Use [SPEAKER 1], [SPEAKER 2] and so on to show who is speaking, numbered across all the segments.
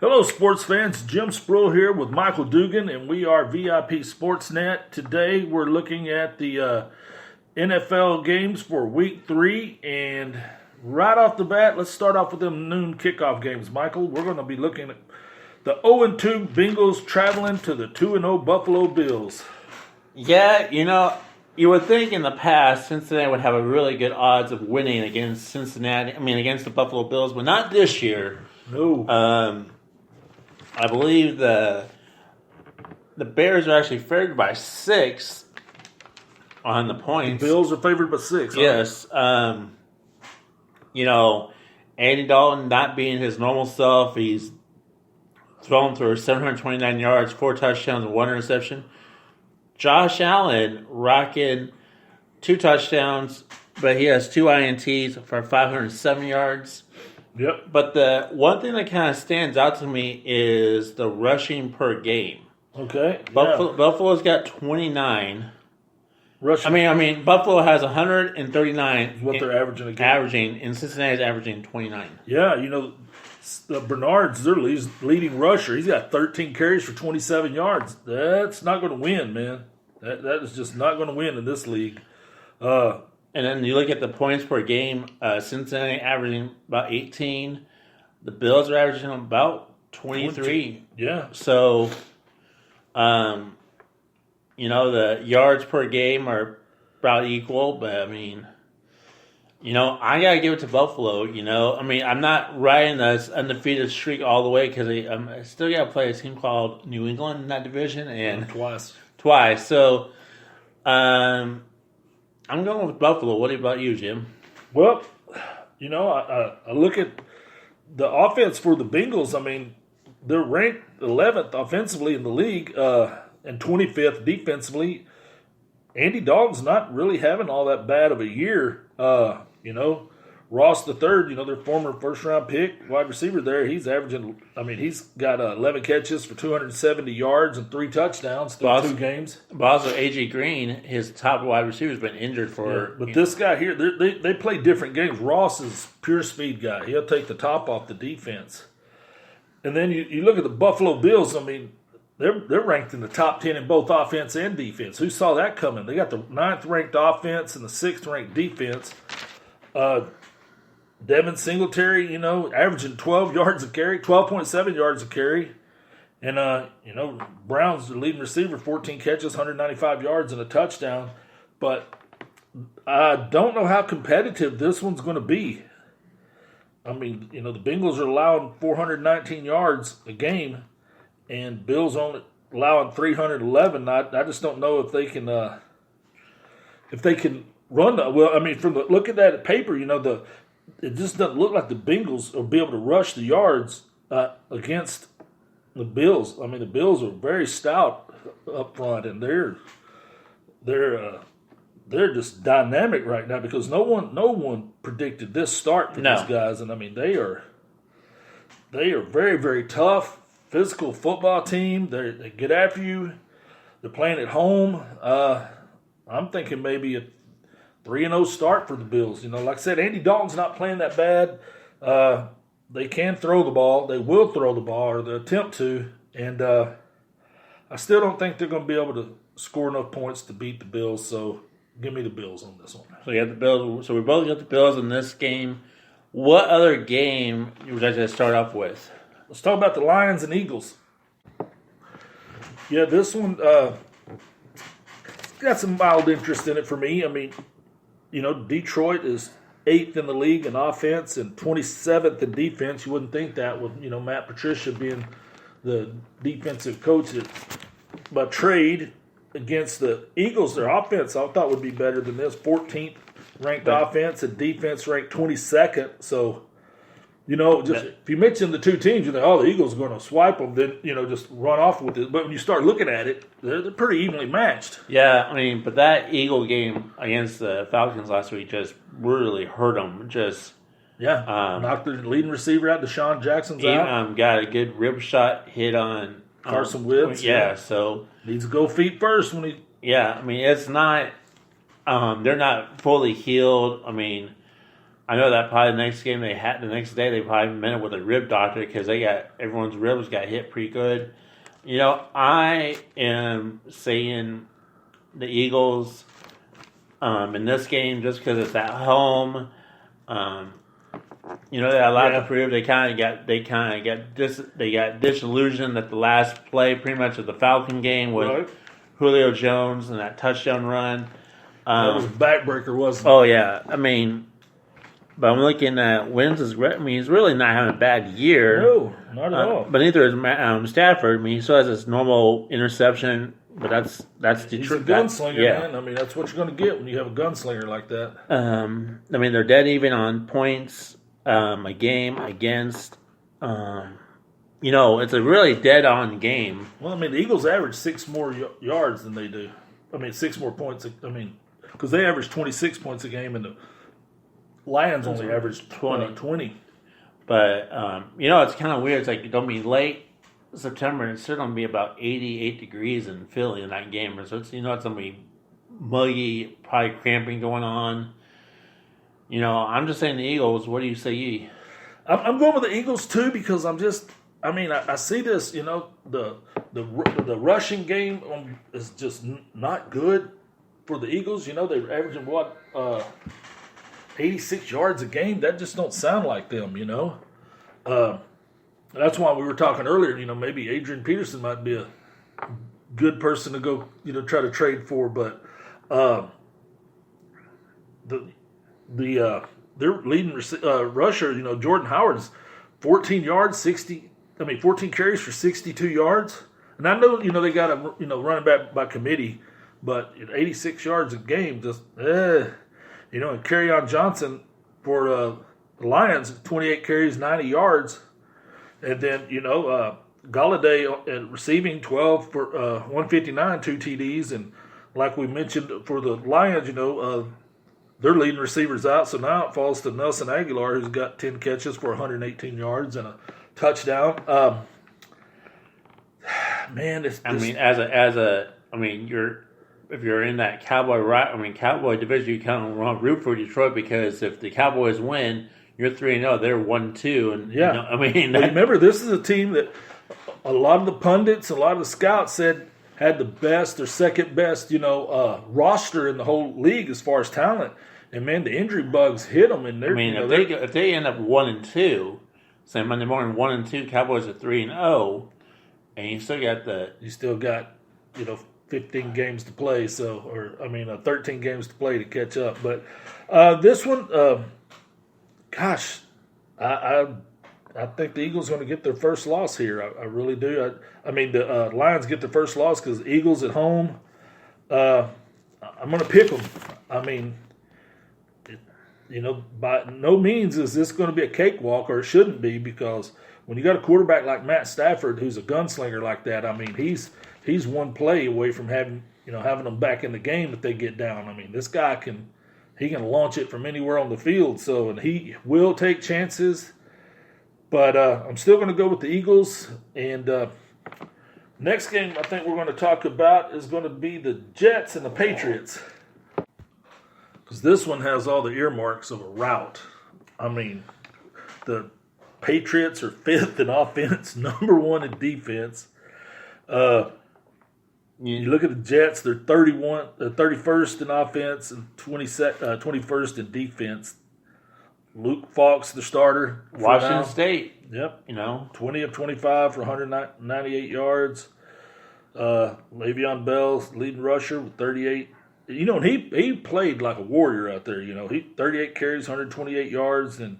[SPEAKER 1] Hello, sports fans. Jim Sproul here with Michael Dugan, and we are VIP Sportsnet. Today, we're looking at the NFL games for Week 3, and right off the bat, let's start off with them noon kickoff games, Michael. We're going to be looking at the 0-2 Bengals traveling to the 2-0 Buffalo Bills.
[SPEAKER 2] Yeah, you would think in the past Cincinnati would have a really good odds of winning against against the Buffalo Bills, but not this year.
[SPEAKER 1] No.
[SPEAKER 2] I believe the Bears are actually favored by 6 on the points.
[SPEAKER 1] The Bills are favored by 6.
[SPEAKER 2] Yes. Andy Dalton not being his normal self. He's thrown for 729 yards, 4 touchdowns, and 1 interception. Josh Allen rocking 2 touchdowns, but he has 2 INTs for 507 yards.
[SPEAKER 1] Yep.
[SPEAKER 2] But the one thing that kind of stands out to me is the rushing per game.
[SPEAKER 1] Okay.
[SPEAKER 2] Buffalo's got 29.
[SPEAKER 1] Rushing.
[SPEAKER 2] Buffalo has 139.
[SPEAKER 1] What they're averaging a game.
[SPEAKER 2] And Cincinnati's averaging 29.
[SPEAKER 1] Yeah, Bernard's their leading rusher. He's got 13 carries for 27 yards. That's not going to win, man. That is just not going to win in this league.
[SPEAKER 2] And then you look at the points per game. Cincinnati averaging about 18. The Bills are averaging about 23.
[SPEAKER 1] Yeah.
[SPEAKER 2] So, the yards per game are about equal. But, I got to give it to Buffalo. I'm not riding this undefeated streak all the way because I still got to play a team called New England in that division. And Twice. So, I'm going with Buffalo. What about you, Jim?
[SPEAKER 1] Well, I look at the offense for the Bengals. They're ranked 11th offensively in the league and 25th defensively. Andy Dalton's not really having all that bad of a year. Ross the third, their former first-round pick, wide receiver there, he's averaging, he's got 11 catches for 270 yards and 3 touchdowns through 2 games.
[SPEAKER 2] But also, A.J. Green, his top wide receiver, has been injured for...
[SPEAKER 1] Yeah, but this guy here, they play different games. Ross is pure speed guy. He'll take the top off the defense. And then you look at the Buffalo Bills, they're ranked in the top 10 in both offense and defense. Who saw that coming? They got the 9th-ranked offense and the 6th-ranked defense. Devin Singletary, averaging 12 yards a carry, 12.7 yards a carry. And, Brown's the leading receiver, 14 catches, 195 yards and a touchdown. But I don't know how competitive this one's going to be. The Bengals are allowing 419 yards a game, and Bills only allowing 311. I just don't know if they can run the, from the look at that at paper, it just doesn't look like the Bengals will be able to rush the yards against the Bills. The Bills are very stout up front, and they're just dynamic right now because no one predicted this start for these guys, and they are very, very tough, physical football team. They get after you. They're playing at home. I'm thinking maybe a 3-0 start for the Bills. Like I said, Andy Dalton's not playing that bad. They can throw the ball. They will throw the ball, or they attempt to. And I still don't think they're going to be able to score enough points to beat the Bills. So give me the Bills on this one.
[SPEAKER 2] So you got the Bills. So we both got the Bills in this game. What other game would you like to start off with?
[SPEAKER 1] Let's talk about the Lions and Eagles. Yeah, this one got some mild interest in it for me. Detroit is 8th in the league in offense and 27th in defense. You wouldn't think that with, Matt Patricia being the defensive coach by trade against the Eagles. Their offense I thought would be better than this. 14th ranked offense and defense ranked 22nd. So, if you mention the two teams, you think, the Eagles are going to swipe them, then, just run off with it. But when you start looking at it, they're pretty evenly matched.
[SPEAKER 2] Yeah, but that Eagle game against the Falcons last week just really hurt them.
[SPEAKER 1] Knocked the leading receiver out. Deshaun Jackson's out.
[SPEAKER 2] Got a good rib shot hit on
[SPEAKER 1] Carson Wentz.
[SPEAKER 2] Yeah, so
[SPEAKER 1] needs to go feet first when he.
[SPEAKER 2] Yeah, it's not. They're not fully healed. I know that probably the next game the next day they probably met it with a rib doctor because everyone's ribs got hit pretty good. I am saying the Eagles in this game just because it's at home. They had a lot to prove. They got disillusioned at the last play, pretty much of the Falcon game with Julio Jones and that touchdown run.
[SPEAKER 1] That was a backbreaker, wasn't it?
[SPEAKER 2] Oh yeah, but I'm looking at wins. He's really not having a bad year.
[SPEAKER 1] No, not at all.
[SPEAKER 2] But neither is Stafford. He still has this normal interception. But that's
[SPEAKER 1] He's a gunslinger, man. That's what you're going to get when you have a gunslinger like that.
[SPEAKER 2] They're dead even on points a game against. It's a really dead-on game.
[SPEAKER 1] Well, the Eagles average 6 more yards than they do. 6 more points. Because they average 26 points a game, and the Lions only average 20.
[SPEAKER 2] But, it's kind of weird. It's like going to be late September, and it's still going to be about 88 degrees in Philly in that game. So it's going to be muggy, probably cramping going on. I'm just saying the Eagles. What do you say,
[SPEAKER 1] I'm going with the Eagles, too, because I see this, the rushing game is just not good for the Eagles. They're averaging, 86 yards a game? That just don't sound like them, That's why we were talking earlier, maybe Adrian Peterson might be a good person to go, try to trade for. But their leading rusher, Jordan Howard's 14 yards, 14 carries for 62 yards. And I know, they got a, running back by committee, but 86 yards a game, just, and Kerryon Johnson for the Lions, 28 carries, 90 yards. And then, Galladay at receiving 12 for 159, 2 TDs. And like we mentioned for the Lions, their leading receivers out. So now it falls to Nelson Aguilar, who's got 10 catches for 118 yards and a touchdown.
[SPEAKER 2] If you're in that Cowboy division, you kind of want to root for Detroit because if the Cowboys win, you're 3-0. They're 1-2, and
[SPEAKER 1] remember, this is a team that a lot of the pundits, a lot of the scouts said had the best or second best, roster in the whole league as far as talent. And man, the injury bugs hit them, and they're.
[SPEAKER 2] If they end up 1-2, say Monday morning 1-2, Cowboys are 3-0, and you still got
[SPEAKER 1] 15 games to play. 13 games to play to catch up. But this one. Gosh, I think the Eagles are going to get their first loss here. I really do. The Lions get their first loss because the Eagles at home. I'm going to pick them. By no means is this going to be a cakewalk, or it shouldn't be, because when you got a quarterback like Matt Stafford who's a gunslinger like that, he's one play away from having them back in the game if they get down. This guy can launch it from anywhere on the field, and he will take chances. But I'm still going to go with the Eagles. And next game I think we're going to talk about is going to be the Jets and the Patriots. Because this one has all the earmarks of a rout. The Patriots are 5th in offense, number 1 in defense. You look at the Jets; they're 31st in offense and 21st in defense. Luke Falk's the starter.
[SPEAKER 2] Washington State.
[SPEAKER 1] Yep. 20 of 25 for 198 yards. Le'Veon Bell's leading rusher with 38. He played like a warrior out there. He 38 carries, 128 yards, and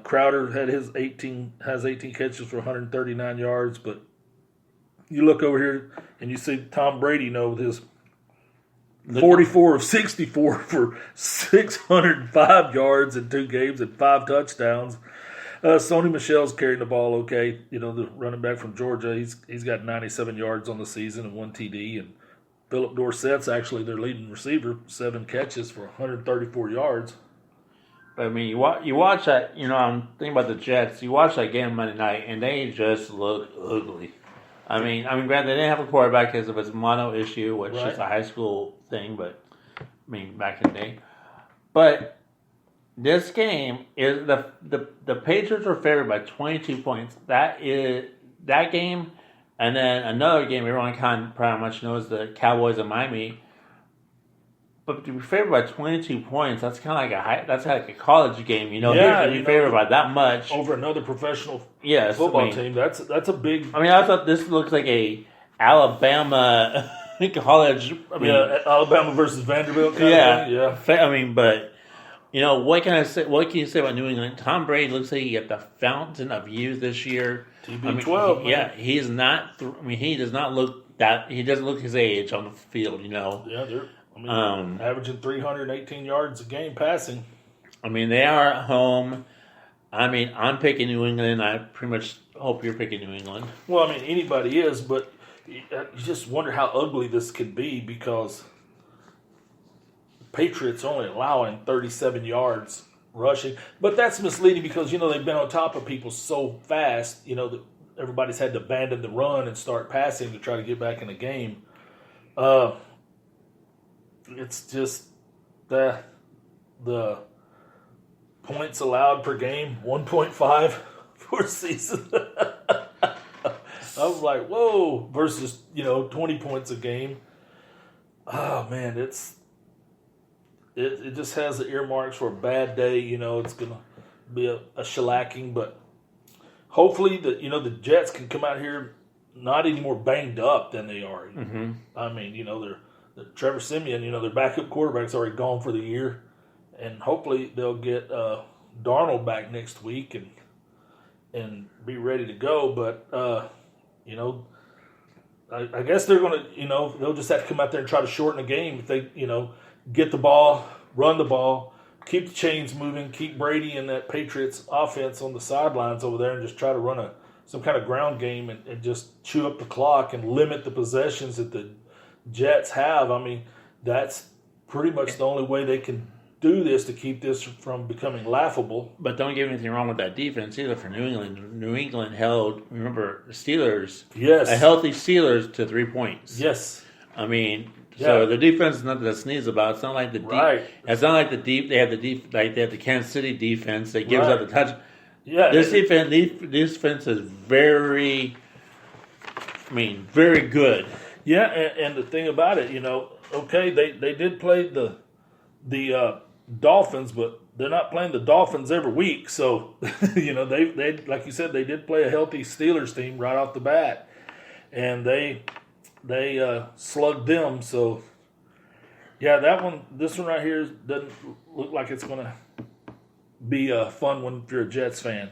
[SPEAKER 1] Crowder had has 18 catches for 139 yards, but. You look over here and you see Tom Brady, with his 44 of 64 for 605 yards in 2 games and 5 touchdowns. Sony Michel's carrying the ball okay. The running back from Georgia, he's got 97 yards on the season and 1 TD. And Philip Dorsett's actually their leading receiver, 7 catches for 134 yards.
[SPEAKER 2] You watch that. I'm thinking about the Jets. You watch that game Monday night, and they just look ugly. Granted, they didn't have a quarterback because of his mono issue, which is a high school thing, but, back in the day. But This game is the Patriots were favored by 22 points. That game, and then another game everyone kind of pretty much knows, the Cowboys of Miami. But to be favored by 22 points, that's kind of like a college game, you know.
[SPEAKER 1] Yeah,
[SPEAKER 2] to be favored by that much
[SPEAKER 1] over another professional
[SPEAKER 2] football
[SPEAKER 1] team. That's a big.
[SPEAKER 2] I mean, I thought this looks like a Alabama college.
[SPEAKER 1] Alabama versus Vanderbilt.
[SPEAKER 2] Yeah. I mean, but you know, what can I say? What can you say about New England? Tom Brady looks like he got the fountain of youth this year.
[SPEAKER 1] TB12.
[SPEAKER 2] He's not. He does not look that. He doesn't look his age on the field. You know.
[SPEAKER 1] Yeah, they're. Averaging 318 yards a game passing.
[SPEAKER 2] I mean, they are at home. I mean, I'm picking New England. I pretty much hope you're picking New England.
[SPEAKER 1] Well, I mean, anybody is, but you just wonder how ugly this could be because the Patriots only allowing 37 yards rushing. But that's misleading because, you know, they've been on top of people so fast, you know, that everybody's had to abandon the run and start passing to try to get back in the game. It's just the points allowed per game, 1.5 for season. I was like, whoa, versus, 20 points a game. Oh, man, it just has the earmarks for a bad day. You know, it's going to be a shellacking. But hopefully, the Jets can come out here not any more banged up than they are.
[SPEAKER 2] Mm-hmm.
[SPEAKER 1] I mean, they're Trevor Siemian, their backup quarterback's already gone for the year, and hopefully they'll get Darnold back next week and be ready to go. But I guess they're going to, they'll just have to come out there and try to shorten the game if they, get the ball, run the ball, keep the chains moving, keep Brady and that Patriots offense on the sidelines over there, and just try to run some kind of ground game and just chew up the clock and limit the possessions that the Jets have. I mean, that's pretty much the only way they can do this to keep this from becoming laughable.
[SPEAKER 2] But don't get anything wrong with that defense either for New England. New England held, remember, the Steelers.
[SPEAKER 1] Yes.
[SPEAKER 2] A healthy Steelers to 3 points.
[SPEAKER 1] Yes.
[SPEAKER 2] I mean, so the defense is nothing to sneeze about. It's not like It's not like they have the Kansas City defense that gives up the touch.
[SPEAKER 1] Yeah.
[SPEAKER 2] This defense is very good.
[SPEAKER 1] Yeah, and the thing about it, okay, they did play the Dolphins, but they're not playing the Dolphins every week. So, they like you said, they did play a healthy Steelers team right off the bat, and they slugged them. So, yeah, this one right here doesn't look like it's going to be a fun one if you're a Jets fan.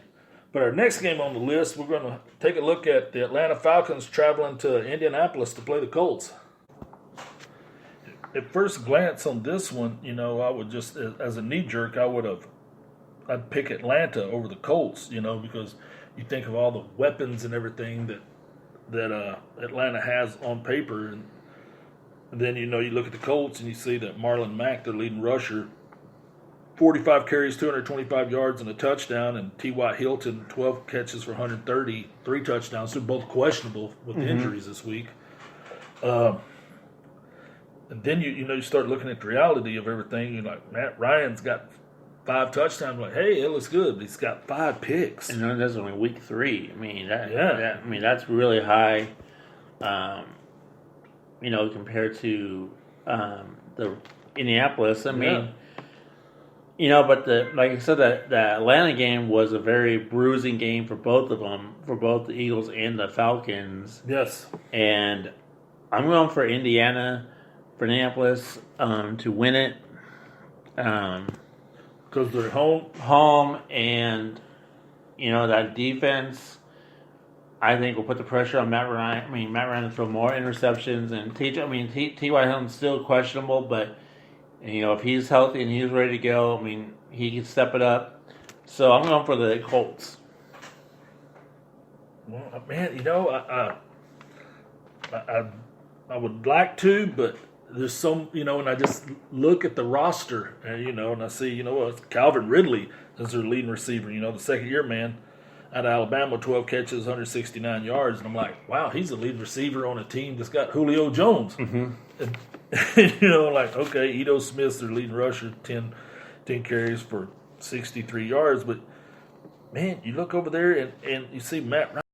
[SPEAKER 1] But our next game on the list, we're going to take a look at the Atlanta Falcons traveling to Indianapolis to play the Colts. At first glance on this one, I would just, as a knee-jerk, I'd pick Atlanta over the Colts, because you think of all the weapons and everything that Atlanta has on paper. And then, you look at the Colts and you see that Marlon Mack, their leading rusher, 45 carries, 225 yards, and a touchdown. And T.Y. Hilton, 12 catches for 130, 3 touchdowns. They're both questionable with injuries this week. And then you start looking at the reality of everything. You're like, Matt Ryan's got 5 touchdowns. Like, hey, it looks good. But he's got 5 picks.
[SPEAKER 2] And that's only week 3. I mean, that's really high. Compared to the Indianapolis. I mean. But like I said, the Atlanta game was a very bruising game for both of them, for both the Eagles and the Falcons.
[SPEAKER 1] Yes.
[SPEAKER 2] And I'm going for Indianapolis to win it.
[SPEAKER 1] Because they're home.
[SPEAKER 2] Home, and, that defense, I think, will put the pressure on Matt Ryan. I mean, Matt Ryan will throw more interceptions. And T.Y. Hilton's still questionable, but... And, if he's healthy and he's ready to go, he can step it up. So I'm going for the Colts.
[SPEAKER 1] Well, man, I would like to, but there's some, and I just look at the roster, and, and I see, it's Calvin Ridley as their leading receiver, the second-year man out of Alabama, 12 catches, 169 yards. And I'm like, wow, he's the leading receiver on a team that's got Julio Jones.
[SPEAKER 2] Mm-hmm.
[SPEAKER 1] And, okay, Ito Smith's their leading rusher, 10 carries for 63 yards. But man, you look over there and you see Matt Ryan.